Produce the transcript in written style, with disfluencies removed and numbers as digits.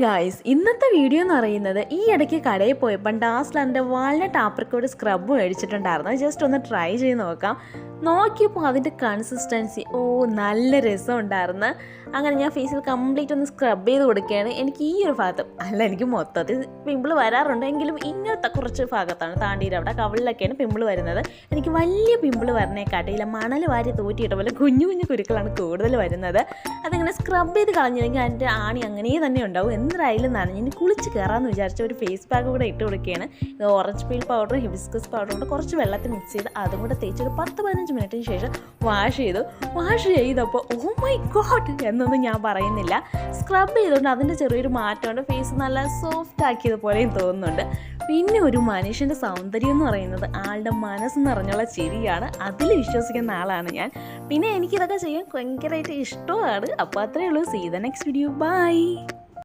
Guys, ഇന്നത്തെ video എന്ന് പറയുന്നത് ഈ ഇടയ്ക്ക് കടയിൽ പോയപ്പോൾ ഡാസ്ലറിൻ്റെ വാൾനട്ട് ആപ്രിക്കോട്ട് സ്ക്രബ് മേടിച്ചിട്ടുണ്ടായിരുന്നു. ജസ്റ്റ് ഒന്ന് ട്രൈ ചെയ്ത് നോക്കിയപ്പോൾ അതിൻ്റെ കൺസിസ്റ്റൻസി നല്ല രസമുണ്ടായിരുന്നു. അങ്ങനെ ഞാൻ ഫേസിൽ കംപ്ലീറ്റ് ഒന്ന് സ്ക്രബ് ചെയ്ത് കൊടുക്കുകയാണ്. എനിക്ക് ഈ ഒരു ഭാഗത്ത് എനിക്ക് മൊത്തത്തിൽ പിമ്പിൾ വരാറുണ്ട്, എങ്കിലും ഇങ്ങനത്തെ കുറച്ച് ഭാഗത്താണ് താണ്ടിയിട്ട് അവിടെ കവിളിലൊക്കെയാണ് പിമ്പിൾ വരുന്നത്. എനിക്ക് വലിയ പിമ്പിൾ വരണേക്കാട്ടില്ല, മണൽ വാരി തോറ്റിയിട്ട പോലെ കുഞ്ഞു കുഞ്ഞു കുരുക്കളാണ് കൂടുതൽ വരുന്നത്. അതങ്ങനെ സ്ക്രബ് ചെയ്ത് കളഞ്ഞില്ലെങ്കിൽ അതിൻ്റെ ആണി അങ്ങനെ തന്നെ ഉണ്ടാവും. എന്തായാലും നനഞ്ഞ് ഇനി കുളിച്ച് കയറാമെന്ന് വിചാരിച്ച ഒരു ഫേസ് പാക്ക് കൂടെ ഇട്ട് കൊടുക്കുകയാണ്. ഇത് ഓറഞ്ച് പീൽ പൗഡർ, ഹിബിസ്കസ് പൗഡറും കൂടെ കുറച്ച് വെള്ളത്തിൽ മിക്സ് ചെയ്ത് അതും കൂടെ തേച്ചൊരു 10-15 മിനിറ്റിന് ശേഷം വാഷ് ചെയ്തപ്പോൾ ഓ മൈ ഗോഡ് എന്നൊന്നും ഞാൻ പറയുന്നില്ല. സ്ക്രബ് ചെയ്തുകൊണ്ട് അതിൻ്റെ ചെറിയൊരു മാറ്റമുണ്ട്, ഫേസ് നല്ല സോഫ്റ്റ് ആക്കിയതുപോലെയും തോന്നുന്നുണ്ട്. പിന്നെ ഒരു മനുഷ്യൻ്റെ സൗന്ദര്യം എന്ന് പറയുന്നത് ആളുടെ മനസ്സ് നിറഞ്ഞുള്ള ചിരിയാണ്. അതിൽ വിശ്വസിക്കുന്ന ആളാണ് ഞാൻ. പിന്നെ എനിക്കിതൊക്കെ ചെയ്യാൻ ഭയങ്കരമായിട്ട് ഇഷ്ടമാണ്. അപ്പോൾ അത്രയേ ഉള്ളൂ. See the next video. By.